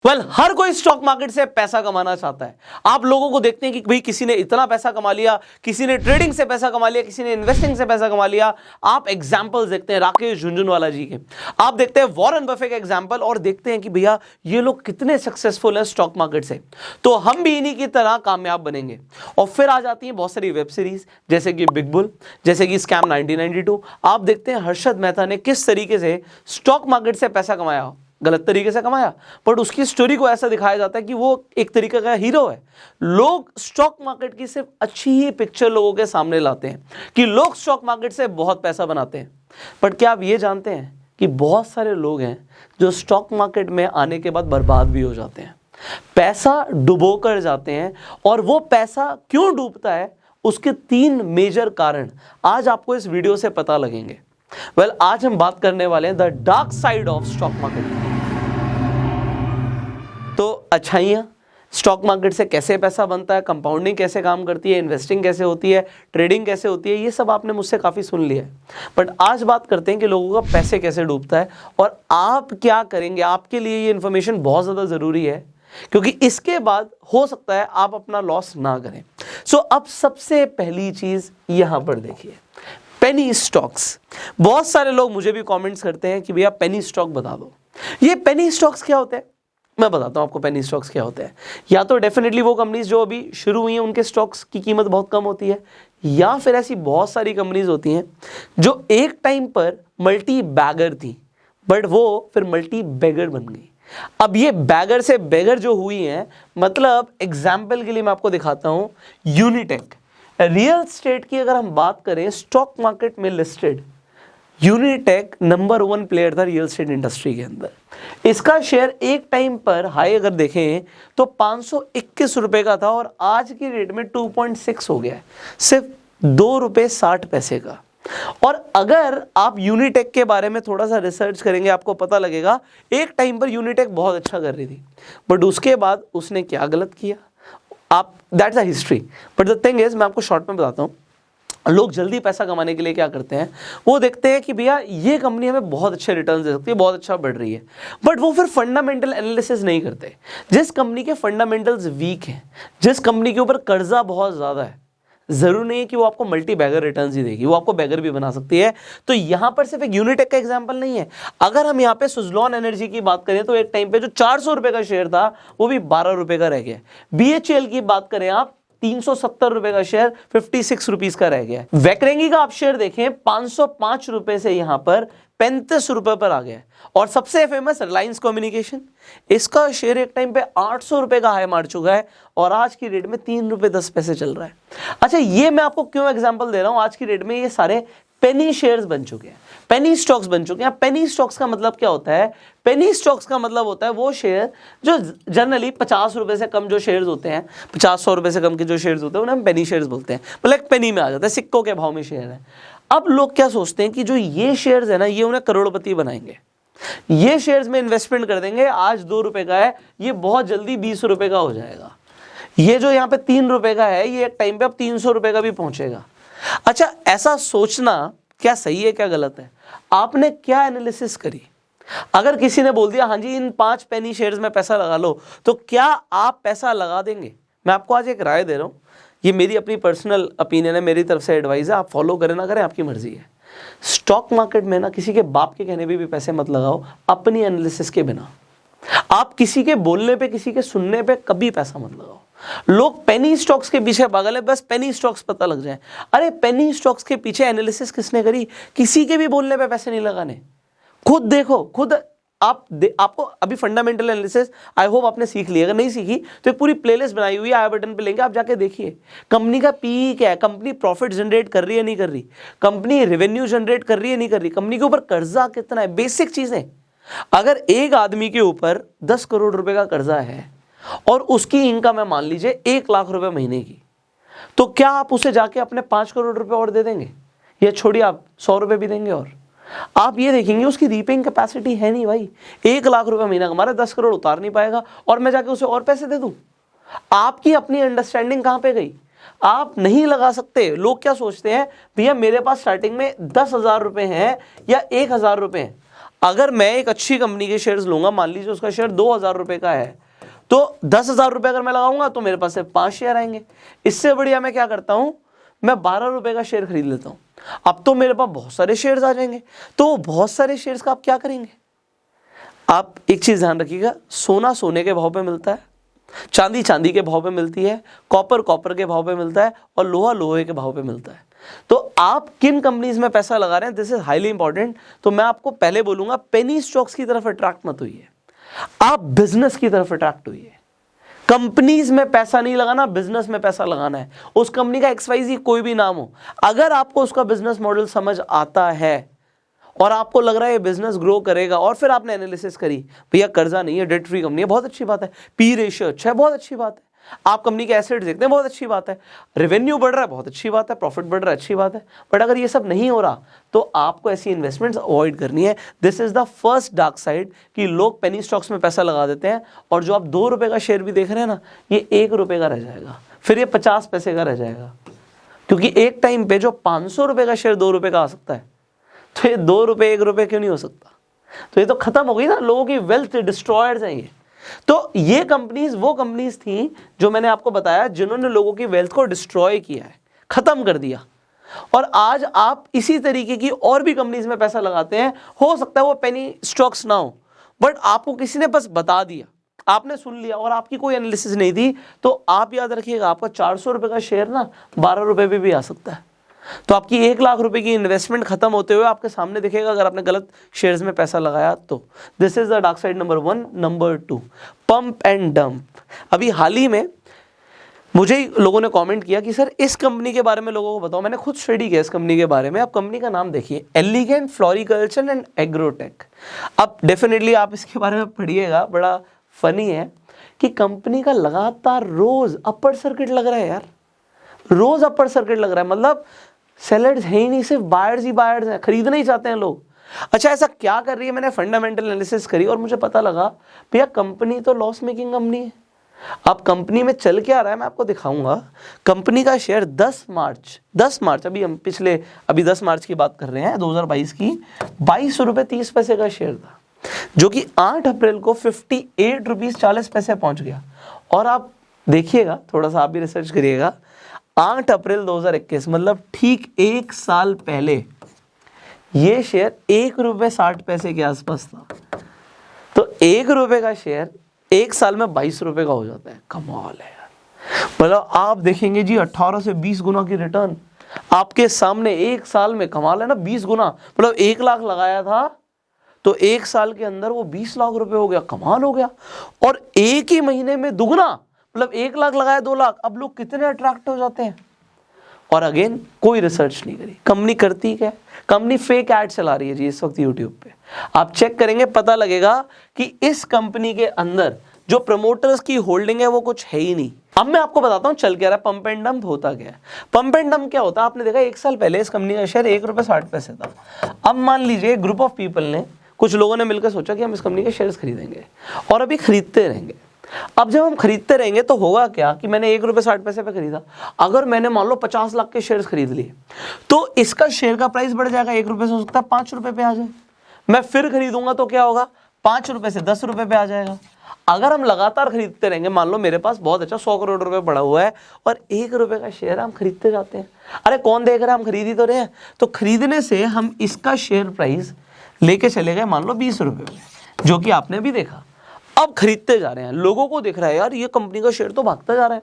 हर कोई stock market से पैसा कमाना चाहता है। आप लोगों को देखते हैं कि भाई किसी ने इतना पैसा कमा लिया, किसी ने ट्रेडिंग से पैसा कमा लिया, किसी ने इन्वेस्टिंग से पैसा कमा लिया। आप एग्जांपल्स देखते हैं राकेश झुनझुनवाला जी के, आप देखते हैं वॉरेन बफे के एग्जांपल, और देखते हैं कि भैया ये लोग कितने सक्सेसफुल हैं स्टॉक मार्केट से, तो हम भी इन्हीं की तरह कामयाब बनेंगे। और फिर आ जाती है बहुत सारी वेब सीरीज, जैसे कि बिग बुल, जैसे कि स्कैम 1992। आप देखते हैं हर्षद मेहता ने किस तरीके से स्टॉक मार्केट से पैसा कमाया, गलत तरीके से कमाया, बट उसकी स्टोरी को ऐसा दिखाया जाता है कि वो एक तरीके का हीरो है। लोग स्टॉक मार्केट की सिर्फ अच्छी ही पिक्चर लोगों के सामने लाते हैं कि लोग स्टॉक मार्केट से बहुत पैसा बनाते हैं, बट क्या आप ये जानते हैं कि बहुत सारे लोग हैं जो स्टॉक मार्केट में आने के बाद बर्बाद भी हो जाते हैं, पैसा डुबो कर जाते हैं। और वो पैसा क्यों डूबता है, उसके 3 मेजर कारण आज आपको इस वीडियो से पता लगेंगे। आज हम बात करने वाले हैं the dark side of stock market. तो अच्छाइयाँ, स्टॉक मार्केट से कैसे पैसा बनता है, कंपाउंडिंग कैसे काम करती है, इन्वेस्टिंग कैसे होती है, ट्रेडिंग कैसे होती है, ये सब आपने मुझसे काफ़ी सुन लिया है। बट आज बात करते हैं कि लोगों का पैसे कैसे डूबता है और आप क्या करेंगे। आपके लिए ये इन्फॉर्मेशन बहुत ज़्यादा ज़रूरी है, क्योंकि इसके बाद हो सकता है आप अपना लॉस ना करें। अब सबसे पहली चीज़ यहाँ पर देखिए, पेनी स्टॉक्स। बहुत सारे लोग मुझे भी कमेंट्स करते हैं कि भैया पेनी स्टॉक बता दो। ये पेनी स्टॉक्स क्या होते हैं, मैं बताता हूं आपको पेनी स्टॉक्स क्या होते हैं। या तो डेफिनेटली वो कंपनीज जो अभी शुरू हुई हैं उनके स्टॉक्स की कीमत बहुत कम होती है, या फिर ऐसी बहुत सारी कंपनीज होती हैं जो एक टाइम पर मल्टी बैगर थी, बट वो फिर मल्टी बेगर बन गई। अब ये बैगर से बेगर जो हुई है, मतलब एग्जाम्पल के लिए मैं आपको दिखाता हूं, यूनिटेक रियल स्टेट की अगर हम बात करें, स्टॉक मार्केट में लिस्टेड यूनिटेक नंबर 1 प्लेयर था रियल स्टेट इंडस्ट्री के अंदर। इसका शेयर एक टाइम पर हाई अगर देखें तो 521 रुपए का था, और आज की रेट में 2.6 हो गया है, सिर्फ 2 रुपए 60 पैसे का। और अगर आप यूनिटेक के बारे में थोड़ा सा रिसर्च करेंगे, आपको पता लगेगा एक टाइम पर यूनिटेक बहुत अच्छा कर रही थी, बट उसके बाद उसने क्या गलत किया, आप that's a history. But the thing is, मैं आपको शॉर्ट में बताता हूँ। लोग जल्दी पैसा कमाने के लिए क्या करते हैं, वो देखते हैं कि भैया ये कंपनी हमें बहुत अच्छे रिटर्न दे सकती है, बहुत अच्छा बढ़ रही है, बट वो फिर फंडामेंटल एनालिसिस नहीं करते। जिस कंपनी के फंडामेंटल्स वीक हैं, जिस कंपनी के ऊपर कर्जा बहुत ज़्यादा है, जरूर नहीं है कि वो आपको मल्टी बैगर रिटर्न्स ही देगी, वो आपको बैगर भी बना सकती है। तो यहां पर सिर्फ एक यूनिटेक का एग्जांपल नहीं है। अगर हम यहां पे सुज़लॉन एनर्जी की बात करें तो एक टाइम पे जो 400 रुपए का शेयर था वो भी 12 रुपए का रह गया। BHEL की बात करें आप, 370 रुपए का शेयर 56 रुपीस का रह गया। वैकरेंगी का आप शेयर देखें, 505 रुपए से यहां पर 35 रुपए पर आ गया। और सबसे फेमस रिलायंस कम्युनिकेशन, इसका शेयर एक टाइम पे 800 रुपए का हाई मार चुका है, और आज की रेट में 3 रुपए 10 पैसे चल रहा है। अच्छा, ये मैं आपको क्यों एग्जांपल दे रहा हूं, आज की रेट में ये सारे पेनी शेयर्स बन चुके हैं, पेनी स्टॉक्स बन चुके हैं। पेनी स्टॉक्स का मतलब क्या होता है, पेनी स्टॉक्स का मतलब होता है वो शेयर जो जनरली 50 रुपए से कम जो शेयर्स होते हैं, 50-100 रुपए से कम के जो शेयर्स होते हैं उन्हें हम पेनी शेयर्स बोलते हैं। मतलब एक पेनी में आ जाता है, सिक्कों के भाव में शेयर है। अब लोग क्या सोचते हैं कि जो ये शेयर्स है ना, ये उन्हें करोड़पति बनाएंगे, ये शेयर्स में इन्वेस्टमेंट कर देंगे, आज 2 रुपए का है, ये बहुत जल्दी 20 रुपए का हो जाएगा। ये जो यहाँ पे 3 रुपए का है, ये एक टाइम पे अब 300 रुपए का भी पहुंचेगा। अच्छा, ऐसा सोचना क्या सही है क्या गलत है, आपने क्या एनालिसिस करी? अगर किसी ने बोल दिया हाँ जी इन 5 पेनी शेयर्स में पैसा लगा लो, तो क्या आप पैसा लगा देंगे? मैं आपको आज एक राय दे रहा हूं, ये मेरी अपनी पर्सनल ओपिनियन है, मेरी तरफ से एडवाइस है, आप फॉलो करें ना करें आपकी मर्जी है। स्टॉक मार्केट में ना किसी के बाप के कहने पे भी पैसे मत लगाओ, अपनी एनालिसिस के बिना। आप किसी के बोलने पे, किसी के सुनने पे कभी पैसा मत लगाओ। लोग पेनी स्टॉक्स के पीछे पागल है, बस पेनी स्टॉक्स पता लग जाए। अरे पेनी स्टॉक्स के पीछे एनालिसिस किसने करी? किसी के भी बोलने पे पैसे नहीं लगाने। खुद देखो, खुद आपको अभी फंडामेंटल एनालिसिस आई होप आपने सीख ली। अगर नहीं सीखी तो एक पूरी प्लेलिस्ट बनाई हुई है, आई बटन पे लेंगे, आप जाके देखिए। कंपनी का पीई क्या है, कंपनी प्रॉफिट जनरेट कर रही है नहीं कर रही, कंपनी रेवेन्यू जनरेट कर रही है नहीं कर रही, कंपनी के ऊपर कर्जा कितना है, बेसिक चीजें। अगर एक आदमी के ऊपर 10 करोड़ रुपए का कर्जा है और उसकी इनकम है मान लीजिए 1 लाख रुपए महीने की, तो क्या आप उसे जाके अपने 5 करोड़ रुपए और दे देंगे? या छोड़िए, आप 100 रुपए भी देंगे और आप ये देखेंगे उसकी रीपेइंग कैपेसिटी है नहीं भाई। 1 लाख रुपए महीना कमा रहा है, 10 करोड़ उतार नहीं पाएगा, और मैं जाके उसे और पैसे दे दूं? आपकी अपनी अंडरस्टैंडिंग कहां पे गई? आप नहीं लगा सकते। लोग क्या सोचते हैं, भैया मेरे पास स्टार्टिंग में 10,000 रुपए हैं या 1,000 रुपए हैं, अगर मैं एक अच्छी कंपनी के शेयर्स लूंगा, मान लीजिए उसका शेयर 2,000 रुपए का है, तो 10,000 रुपए अगर मैं लगाऊंगा तो मेरे पास से 5 शेयर आएंगे। इससे बढ़िया मैं क्या करता हूं, मैं 12 रुपए का शेयर खरीद लेता हूं। अब तो मेरे पास बहुत सारे शेयर्स आ जाएंगे। तो बहुत सारे शेयर्स का आप क्या करेंगे, आप एक चीज ध्यान रखिएगा, सोना सोने के भाव पे मिलता है, चांदी चांदी के भाव पे मिलती है, कॉपर कॉपर के भाव पे मिलता है, और लोहा लोहे के भाव पे मिलता है। तो आप किन कंपनीज में पैसा लगा रहे हैं, दिस इज हाईली इंपॉर्टेंट। तो मैं आपको पहले बोलूंगा, पेनी स्टॉक्स की तरफ अट्रैक्ट मत होइए, आप बिजनेस की तरफ अट्रैक्ट होइए। कंपनीज में पैसा नहीं लगाना, बिजनेस में पैसा लगाना है। उस कंपनी का XYZ कोई भी नाम हो, अगर आपको उसका बिजनेस मॉडल समझ आता है और आपको लग रहा है ये बिजनेस ग्रो करेगा, और फिर आपने एनालिसिस करी, भैया कर्जा नहीं है, डेट फ्री कंपनी है, बहुत अच्छी बात है, P रेशियो अच्छा है, बहुत अच्छी बात है, आप कंपनी के एसेट्स देखते हैं, बहुत अच्छी बात है, रेवेन्यू बढ़ रहा है, बहुत अच्छी बात है, प्रॉफिट बढ़ रहा है, अच्छी बात है। बट अगर ये सब नहीं हो रहा तो आपको ऐसी इन्वेस्टमेंट्स अवॉइड करनी है। This is the first dark side कि लोग पेनी स्टॉक्स में पैसा लगा देते हैं, और जो आप 2 रुपए का शेयर भी देख रहे हैं ना, ये 1 रुपए का रह जाएगा, फिर ये 50 पैसे का रह जाएगा। क्योंकि एक टाइम पे जो 500 रुपए का शेयर 2 रुपए का आ सकता है, तो ये 2 रुपए 1 रुपए क्यों नहीं हो सकता? तो ये तो खत्म हो गई ना, लोगों की वेल्थ डिस्ट्रॉयर्स हैं ये। तो ये कंपनीज वो कंपनीज थी जो मैंने आपको बताया, जिन्होंने लोगों की वेल्थ को डिस्ट्रॉय किया है, खत्म कर दिया। और आज आप इसी तरीके की और भी कंपनीज में पैसा लगाते हैं, हो सकता है वो पेनी स्टॉक्स ना हो, बट आपको किसी ने बस बता दिया, आपने सुन लिया और आपकी कोई एनालिसिस नहीं थी, तो आप याद रखिएगा आपका 400 रुपए का शेयर ना 12 रुपए पे भी आ सकता है। तो आपकी 1 लाख रुपए की इन्वेस्टमेंट खत्म होते हुए आपके सामने दिखेगा, अगर आपने गलत शेयर्स में पैसा लगाया तो। This is the dark side number 1। Number 2, pump and dump. अभी हाल ही में मुझे लोगों ने कमेंट किया कि सर इस कंपनी के बारे में लोगों को बताओ। मैंने खुद स्टडी किया इस कंपनी के बारे में। आप कंपनी का नाम देखिए, एलिगेंट फ्लोरिकल्चर एंड एग्रोटेक। अब डेफिनेटली आप इसके बारे में पढ़िएगा, बड़ा फनी है कि कंपनी का लगातार रोज अपर सर्किट लग रहा है यार, रोज अपर सर्किट लग रहा है। मतलब सेलर्स है ही नहीं, सिर्फ बायर्स ही बायर्स हैं, खरीदना ही चाहते हैं लोग। अच्छा ऐसा क्या कर रही है? मैंने फंडामेंटल एनालिसिस करी और मुझे पता लगा भैया कंपनी तो लॉस मेकिंग कंपनी है। अब कंपनी में चल क्या रहा है मैं आपको दिखाऊंगा। कंपनी का शेयर 10 मार्च अभी हम अभी 10 मार्च की बात कर रहे हैं 2022 की, 22 रुपये 30 पैसे का शेयर था, जो कि 8 अप्रैल को 58 रुपीज 40 पैसे पहुंच गया। और आप देखिएगा, थोड़ा सा आप भी रिसर्च करिएगा, 8 अप्रैल 2021 मतलब ठीक 1 साल पहले ये शेयर 1 रुपये 60 पैसे के आसपास था। तो 1 रुपये का शेयर 1 साल में 22 रुपये का हो जाता है। कमाल है यार। मतलब आप देखेंगे जी 18 से 20 गुना की रिटर्न आपके सामने 1 साल में। कमाल है ना, 20 गुना। मतलब 1 लाख लगाया था तो 1 साल के अंदर वो 20 लाख रुपए हो गया। कमाल हो गया। और एक ही महीने में दुगना, मतलब 1 लाख लगाया 2 लाख। अब लोग कितने अट्रैक्ट हो जाते हैं। और अगेन कोई रिसर्च नहीं करी। कंपनी करती क्या? कंपनी फेक ऐड चला रही है जी इस वक्त यूट्यूब पे। आप चेक करेंगे पता लगेगा कि इस कंपनी के अंदर जो प्रमोटर्स की होल्डिंग है वो कुछ है ही नहीं। अब मैं आपको बताता हूं चल क्या रहा है। पंप एंड डंप होता क्या है? पंप एंड डंप क्या होता है? आपने देखा 1 साल पहले इस कंपनी का शेयर 1 रुपये 60 पैसे था। अब मान लीजिए ग्रुप ऑफ पीपल ने, कुछ लोगों ने मिलकर सोचा कि हम इस कंपनी के शेयर्स खरीदेंगे और अभी खरीदते रहेंगे। अब जब हम खरीदते रहेंगे तो होगा क्या कि मैंने 1 रुपये 60 पैसे पे खरीदा, अगर मैंने मान लो 50 लाख के शेयर्स खरीद लिए तो इसका शेयर का प्राइस बढ़ जाएगा। 1 रुपये से हो सकता है 5 रुपये पे आ जाए। मैं फिर खरीदूंगा तो क्या होगा, 5 रुपये से 10 रुपये पे आ जाएगा। अगर हम लगातार खरीदते रहेंगे, मान लो मेरे पास बहुत अच्छा 100 करोड़ रुपए पड़ा हुआ है और 1 रुपये का शेयर हम खरीदते जाते हैं। अरे कौन देख रहा है, हम खरीद ही तो रहे हैं। तो खरीदने से हम इसका शेयर प्राइस लेके चले गए मान लो 20 रुपये में, जो कि आपने भी देखा। अब खरीदते जा रहे हैं, लोगों को दिख रहा है यार ये कंपनी का शेयर तो भागता जा रहा है।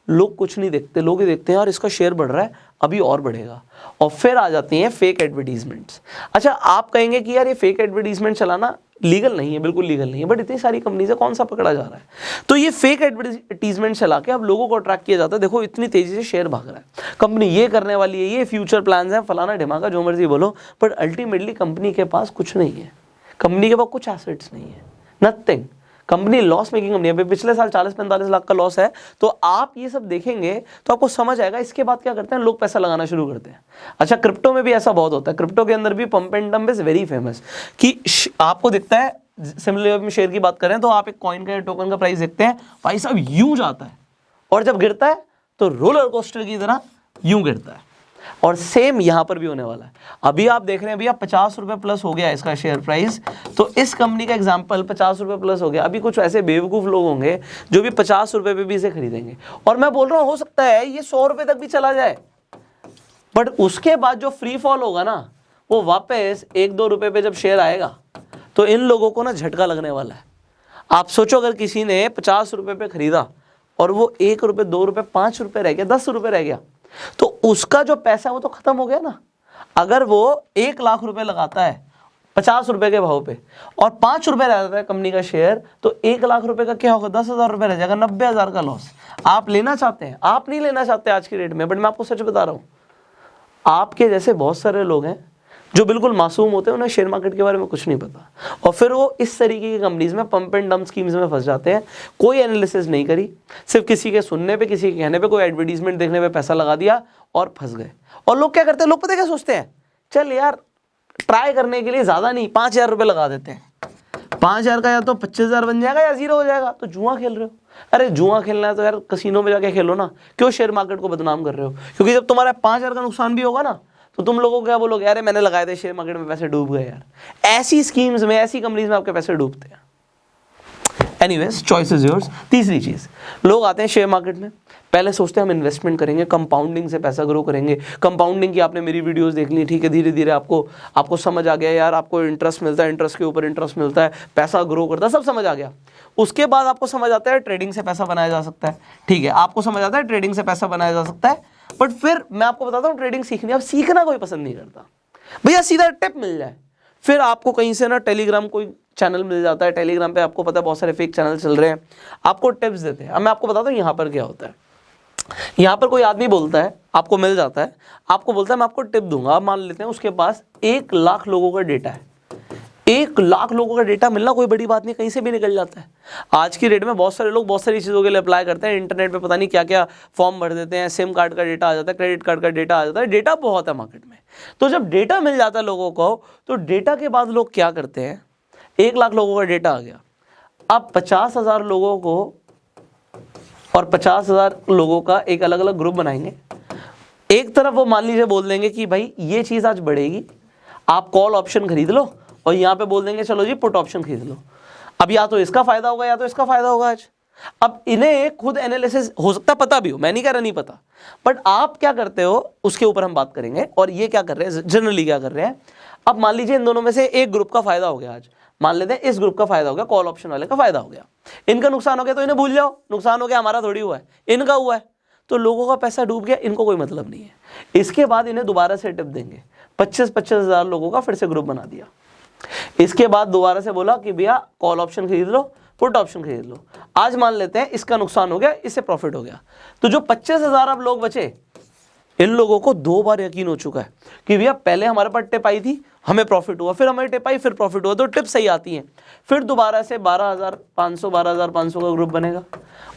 लोग कुछ नहीं देखते, लोग ये देखते हैं यार इसका शेयर बढ़ रहा है, अभी और बढ़ेगा। और फिर आ जाती हैं फेक एडवर्टीजमेंट्स। अच्छा आप कहेंगे कि यार ये फेक एडवर्टीजमेंट चलाना लीगल नहीं है, बिल्कुल लीगल नहीं है, बट इतनी सारी कंपनी से कौन सा पकड़ा जा रहा है? तो ये फेक एडवर्टीजमेंट चला के अब लोगों को अट्रैक्ट किया जाता है। देखो इतनी तेजी से शेयर भाग रहा है, कंपनी ये करने वाली है, ये फ्यूचर प्लान्स हैं, फलाना ढिमाका, जो मर्जी बोलो, बट अल्टीमेटली कंपनी के पास कुछ नहीं है। कंपनी के पास कुछ एसेट्स नहीं है, nothing. Company loss making company है। पिछले साल 40-45 लाख का लॉस है। तो आप ये सब देखेंगे तो आपको समझ आएगा। इसके बाद क्या करते हैं लोग, पैसा लगाना शुरू करते हैं। अच्छा क्रिप्टो में भी ऐसा बहुत होता है। क्रिप्टो के अंदर भी pump and dump is very famous. कि आपको दिखता है, सिमिलर में शेयर की बात करें तो आप एक कॉइन का टोकन का प्राइस देखते हैं, भाई साहब यूं जाता है, और जब गिरता है तो रोलर कोस्टर की तरह यूं गिरता है। और सेम यहाँ पर भी होने वाला है। अभी आप देख रहे हैं भैया 50 रुपये प्लस हो गया इसका शेयर प्राइस, तो इस कंपनी का एग्जांपल 50 रुपये प्लस हो गया। अभी कुछ ऐसे बेवकूफ़ लोग होंगे जो भी 50 रुपये पे भी इसे खरीदेंगे, और मैं बोल रहा हूँ हो सकता है ये 100 रुपये तक भी चला जाए, बट उसके बाद जो फ्री फॉल होगा ना, वो वापस 1-2 रुपये पे जब शेयर आएगा तो इन लोगों को ना झटका लगने वाला है। आप सोचो अगर किसी ने 50 रुपये पे खरीदा और वो 1 रुपये, 2 रुपये, 5 रुपये रह गया, 10 रुपये रह गया, तो उसका जो पैसा है वो तो खत्म हो गया ना। अगर वो 1 लाख रुपए लगाता है 50 रुपए के भाव पे और 5 रुपए रह जाता है कंपनी का शेयर, तो 1 लाख रुपए का क्या होगा, 10,000 रुपए रह जाएगा, 90,000 का लॉस। आप लेना चाहते हैं? आप नहीं लेना चाहते आज की रेट में, बट मैं आपको सच बता रहा हूँ, आपके जैसे बहुत सारे लोग हैं जो बिल्कुल मासूम होते हैं, उन्हें शेयर मार्केट के बारे में कुछ नहीं पता, और फिर वो इस तरीके की कंपनीज में पंप एंड डंप स्कीम्स में फंस जाते हैं। कोई एनालिसिस नहीं करी, सिर्फ किसी के सुनने पे, किसी के कहने पे, कोई एडवर्टीजमेंट देखने पे पैसा लगा दिया और फंस गए। और लोग क्या करते हैं, लोग पता क्या सोचते हैं, चल यार ट्राई करने के लिए ज़्यादा नहीं 5,000 रुपये लगा देते हैं, 5,000 का या तो 25,000 बन जाएगा या 0 हो जाएगा। तो जुआ खेल रहे हो। अरे जुआ खेलना है तो यार कसिनो में जाके खेलो ना, क्यों शेयर मार्केट को बदनाम कर रहे हो? क्योंकि जब तुम्हारा 5,000 का नुकसान भी होगा ना, तो तुम लोगों को क्या बोलोगे, अरे मैंने लगाए थे शेयर मार्केट में, पैसे डूब गए यार। ऐसी स्कीम्स में, ऐसी कंपनीज में आपके पैसे डूबते हैं। Anyways, choice is yours. तीसरी चीज, लोग आते हैं शेयर मार्केट में, पहले सोचते हैं हम इन्वेस्टमेंट करेंगे, कंपाउंडिंग से पैसा ग्रो करेंगे। कंपाउंडिंग की आपने मेरी वीडियोस देख ली, ठीक है, धीरे धीरे आपको समझ आ गया यार, आपको इंटरेस्ट मिलता है, इंटरेस्ट के ऊपर इंटरेस्ट मिलता है, पैसा ग्रो करता है, सब समझ आ गया। उसके बाद आपको समझ आता है ट्रेडिंग से पैसा बनाया जा सकता है, ठीक है, आपको समझ आता है ट्रेडिंग से पैसा बनाया जा सकता है। बट फिर मैं आपको बताता हूँ ट्रेडिंग सीखनी, अब सीखना कोई पसंद नहीं करता भैया, सीधा टिप मिल जाए। फिर आपको कहीं से ना टेलीग्राम कोई चैनल मिल जाता है, टेलीग्राम पे आपको पता है बहुत सारे फेक चैनल चल रहे हैं, आपको टिप्स देते हैं। अब मैं आपको बताता हूँ यहाँ पर क्या होता है। यहाँ पर कोई आदमी बोलता है, आपको मिल जाता है, आपको बोलता है मैं आपको टिप दूंगा। आप मान लेते हैं उसके पास 1 लाख लोगों का डेटा है। 1 लाख लोगों का डेटा मिलना कोई बड़ी बात नहीं, कहीं से भी निकल जाता है। आज की डेट में बहुत सारे लोग बहुत सारी चीज़ों के लिए अप्लाई करते हैं, इंटरनेट पे पता नहीं क्या क्या फॉर्म भर देते हैं, सिम कार्ड का डेटा आ जाता है, क्रेडिट कार्ड का डेटा आ जाता है, डेटा बहुत है मार्केट में। तो जब डेटा मिल जाता है लोगों को, तो डेटा के बाद लोग क्या करते हैं, 1 लाख लोगों का डेटा आ गया, अब 50,000 लोगों को और 50,000 लोगों का एक अलग अलग ग्रुप बनाएंगे। एक तरफ वो मान लीजिए बोल देंगे कि भाई ये चीज़ आज बढ़ेगी, आप कॉल ऑप्शन खरीद लो, और यहाँ पे बोल देंगे चलो जी पुट ऑप्शन खरीद लो। अब या तो इसका फायदा होगा या तो इसका फायदा होगा आज। अब इन्हें खुद एनालिसिस हो सकता है पता भी हो, मैं नहीं कह रहा नहीं पता, बट आप क्या करते हो उसके ऊपर हम बात करेंगे। और ये क्या कर रहे हैं, जनरली क्या कर रहे हैं, अब मान लीजिए इन दोनों में से एक ग्रुप का फायदा हो गया आज, मान लेते हैं इस ग्रुप का फायदा हो गया, कॉल ऑप्शन वाले का फायदा हो गया, इनका नुकसान हो गया तो इन्हें भूल जाओ, नुकसान हो गया हमारा थोड़ी हुआ है, इनका हुआ है, तो लोगों का पैसा डूब गया, इनको कोई मतलब नहीं है। इसके बाद इन्हें दोबारा से टिप देंगे, 25-25 हज़ार लोगों का फिर से ग्रुप बना दिया। इसके बाद दोबारा से बोला कि भैया कॉल ऑप्शन खरीद लो, पुट ऑप्शन खरीद लो। आज मान लेते हैं इसका नुकसान हो गया, इससे प्रॉफिट हो गया, तो जो 25,000 अब लोग बचे, इन लोगों को 2 बार यकीन हो चुका है कि भैया पहले हमारे पास टिप आई थी, हमें प्रॉफिट हुआ, फिर हमारी टिप आई, फिर प्रॉफिट हुआ, तो टिप सही आती है। फिर दोबारा से 12,500 का ग्रुप बनेगा।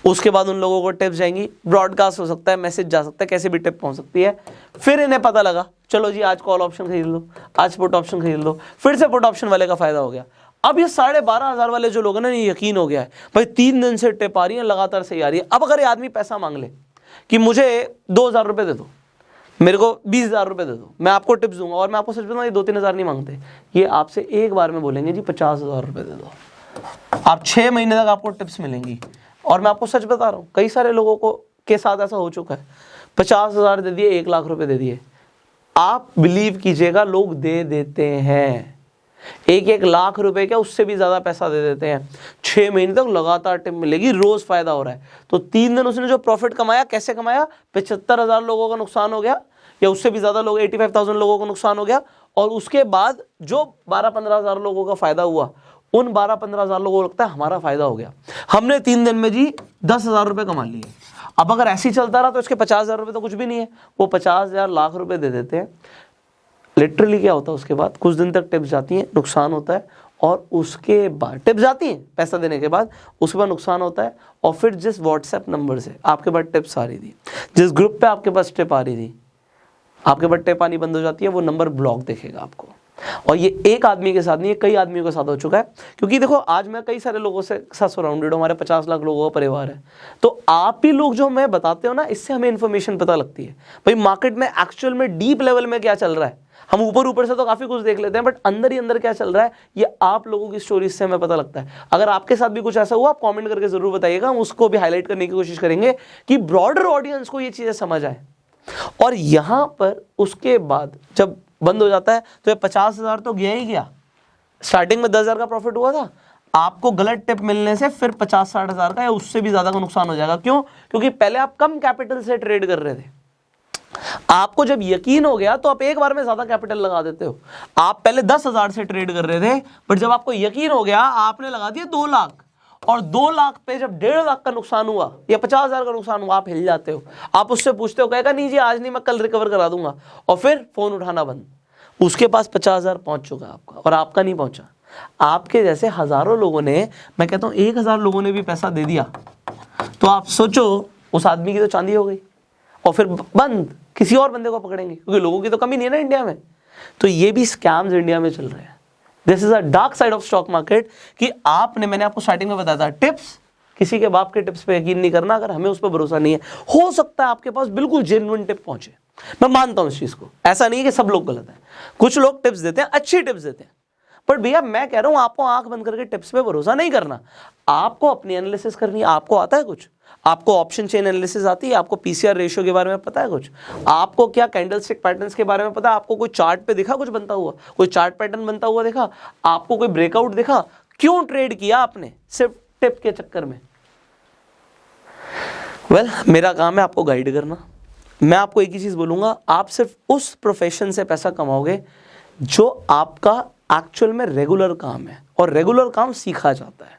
उसके बाद उन लोगों को टिप्स जाएंगी, ब्रॉडकास्ट हो सकता है, मैसेज जा सकता है, कैसे भी टिप पहुंच सकती है। फिर इन्हें पता लगा चलो जी आज कॉल ऑप्शन खरीद लो, आज पुट ऑप्शन खरीद लो, फिर से पुट ऑप्शन वाले का फायदा हो गया। अब ये 12,500 वाले जो लोग हैं ना, ये यकीन हो गया है भाई 3 दिन से टिप आ रही है, लगातार सही आ रही है। अब अगर ये आदमी पैसा मांग ले कि मुझे 2,000 रुपये दे दो, मेरे को 20,000 रुपये दे दो, मैं आपको टिप्स दूंगा, और मैं आपको सच बताऊं ये 2-3 हज़ार नहीं मांगते, ये आपसे एक बार में बोलेंगे जी 50,000 रुपये दे दो, आप 6 महीने तक आपको टिप्स मिलेंगी। और मैं आपको सच बता रहा हूँ कई सारे लोगों को के साथ ऐसा हो चुका है, 50,000 दे दिए, 1 लाख रुपये दे दिए। आप बिलीव कीजिएगा लोग दे देते हैं, 1-1 लाख रुपए क्या उससे भी ज़्यादा पैसा दे देते हैं। 6 महीने तक लगातार टिप मिलेगी, रोज़ फायदा हो रहा है। तो 3 दिन उसने जो प्रॉफिट कमाया, कैसे कमाया, 75,000 लोगों का नुकसान हो गया, या उससे भी ज़्यादा लोग 85,000 लोगों को नुकसान हो गया, और उसके बाद जो 12-15 हज़ार लोगों का फ़ायदा हुआ, उन 12-15 हज़ार लोगों को लगता है हमारा फ़ायदा हो गया, हमने 3 दिन में जी 10,000 रुपये कमा लिए। अब अगर ऐसे ही चलता रहा तो इसके 50,000 रुपये तो कुछ भी नहीं है, वो 50,000 लाख रुपये दे देते हैं। लिटरली क्या होता है, उसके बाद कुछ दिन तक टिप्स जाती हैं, नुकसान होता है, और उसके बाद टिप्स जाती हैं पैसा देने के बाद, उसके बाद नुकसान होता है, और फिर जिस व्हाट्सएप नंबर से आपके पास टिप्स आ रही थी, जिस ग्रुप पे आपके पास टिप आ रही थी, आपके पास टिप आनी बंद हो जाती है, वो नंबर ब्लॉक दिखेगा आपको। और ये एक आदमी के साथ नहीं, ये कई आदमियों के साथ हो चुका है। क्योंकि देखो आज मैं कई सारे लोगों से साथ सराउंडेड हूँ, हमारे 50 लाख लोगों का परिवार है। तो आप ही लोग जो मैं बताते हो ना, इससे हमें इन्फॉर्मेशन पता लगती है भाई मार्केट में एक्चुअल में डीप लेवल में क्या चल रहा है। हम ऊपर ऊपर से तो काफ़ी कुछ देख लेते हैं, बट अंदर ही अंदर क्या चल रहा है ये आप लोगों की स्टोरीज से हमें पता लगता है। अगर आपके साथ भी कुछ ऐसा हुआ आप कमेंट करके ज़रूर बताइएगा, हम उसको भी हाईलाइट करने की कोशिश करेंगे कि ब्रॉडर ऑडियंस को ये चीज़ें समझ आए। और यहाँ पर उसके बाद जब बंद हो जाता है तो ये 50,000 तो गया ही गया। स्टार्टिंग में 10,000 का प्रॉफिट हुआ था, आपको गलत टिप मिलने से फिर 50-60 हज़ार का या उससे भी ज़्यादा का नुकसान हो जाएगा। क्यों? क्योंकि पहले आप कम कैपिटल से ट्रेड कर रहे थे, आपको जब यकीन हो गया तो आप एक बार में ज्यादा कैपिटल लगा देते हो। आप पहले 10,000 से ट्रेड कर रहे थे, बट जब आपको यकीन हो गया आपने लगा दिया 2 लाख, और 2 लाख पे जब 1.5 लाख का नुकसान हुआ या 50,000 का नुकसान हुआ, आप हिल जाते हो। आप उससे पूछते हो, कहेगा नहीं जी आज नहीं, मैं कल रिकवर करा दूंगा, और फिर फोन उठाना बंद। उसके पास 50,000 पहुंच चुका आपका और आपका नहीं पहुंचा। आपके जैसे हजारों लोगों ने, मैं कहता हूं 1,000 लोगों ने भी पैसा दे दिया, तो आप सोचो उस आदमी की तो चांदी हो गई, और फिर बंद, किसी और बंदे को पकड़ेंगे, क्योंकि लोगों की तो कमी नहीं है ना इंडिया में। तो ये भी स्कैम्स इंडिया में चल रहे हैं। This is a dark side of stock market कि मैंने आपको स्टार्टिंग में बताया था, टिप्स, किसी के बाप के टिप्स पे यकीन नहीं करना अगर हमें उस पर भरोसा नहीं है। हो सकता है आपके पास बिल्कुल जेन्युइन टिप पहुंचे, मैं मानता हूं इस चीज को, ऐसा नहीं है कि सब लोग गलत हैं। कुछ लोग टिप्स देते हैं, अच्छी टिप्स देते हैं, पर भैया मैं कह रहा हूं आपको आंख बंद करके टिप्स पे भरोसा नहीं करना। आपको अपनी एनालिसिस करनी है। आपको आता है कुछ? आपको ऑप्शन चेन एनालिसिस आती है? आपको पीसीआर रेशियो के बारे में पता है कुछ? आपको क्या कैंडलस्टिक पैटर्न्स के बारे में पता है? आपको कोई चार्ट पे दिखा कुछ बनता हुआ, कोई चार्ट पैटर्न बनता हुआ देखा? आपको कोई ब्रेकआउट दिखा? क्यों ट्रेड किया आपने? सिर्फ टिप के चक्कर में। मेरा काम है आपको गाइड करना। मैं आपको एक ही चीज बोलूंगा, आप सिर्फ उस प्रोफेशन से पैसा कमाओगे जो आपका एक्चुअल में रेगुलर काम है, और रेगुलर काम सीखा जाता है।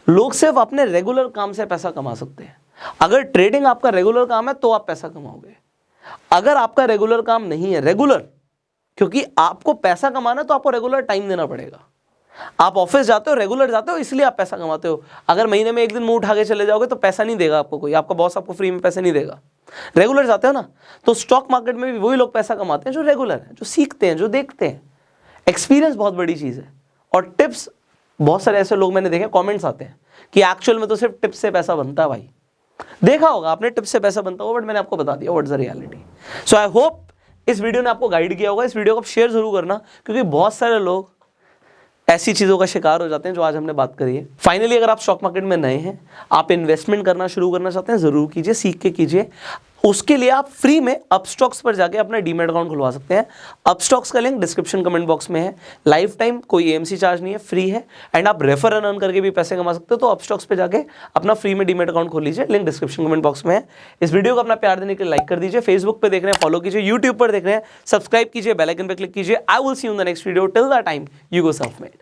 लोग सिर्फ अपने रेगुलर काम से पैसा कमा सकते हैं। अगर ट्रेडिंग आपका रेगुलर काम है तो आप पैसा कमाओगे। अगर आपका रेगुलर काम नहीं है, रेगुलर, क्योंकि आपको पैसा कमाना है तो आपको रेगुलर टाइम देना पड़ेगा। आप ऑफिस जाते हो, रेगुलर जाते हो, इसलिए आप पैसा कमाते हो। अगर महीने में एक दिन मुंह उठा के चले जाओगे तो पैसा नहीं देगा आपको कोई, आपका बॉस आपको फ्री में पैसे नहीं देगा। रेगुलर जाते हो ना, तो स्टॉक मार्केट में भी वही लोग पैसा कमाते हैं जो रेगुलर है, जो सीखते हैं, जो देखते हैं। एक्सपीरियंस बहुत बड़ी चीज है। और टिप्स, बहुत सारे ऐसे लोग मैंने देखे कमेंट्स आते हैं कि एक्चुअल में तो सिर्फ टिप्स से पैसा बनता है। भाई देखा होगा आपने टिप्स से पैसा बनता होगा, बट मैंने आपको बता दिया what is the reality. So I hope इस वीडियो ने आपको गाइड किया होगा। इस वीडियो को आप शेयर जरूर करना, क्योंकि बहुत सारे लोग ऐसी चीजों का शिकार हो जाते हैं जो आज हमने बात करी है। फाइनली अगर आप स्टॉक मार्केट में नए हैं, आप इन्वेस्टमेंट करना शुरू करना चाहते हैं, जरूर कीजिए, सीख के कीजिए। उसके लिए आप फ्री में अपस्टॉक्स पर जाके अपना डीमैट अकाउंट खुलवा सकते हैं। अपस्टॉक्स का लिंक डिस्क्रिप्शन कमेंट बॉक्स में है। लाइफ टाइम कोई एएमसी चार्ज नहीं है, फ्री है, एंड आप रेफर एंड अर्न करके भी पैसे कमा सकते हो। तो अपस्टॉक्स पे जाके अपना फ्री में डीमैट अकाउंट खोल लीजिए, लिंक डिस्क्रिप्शन कमेंट बॉक्स में है। इस वीडियो को अपना प्यार देने के लिए लाइक कर दीजिए। फेसबुक पे देख रहे हैं फॉलो कीजिए, यूट्यूब पर देख रहे हैं सब्सक्राइब कीजिए, बेल आइकन पर क्लिक कीजिए। I will see you in the next video. Till the time you go self made.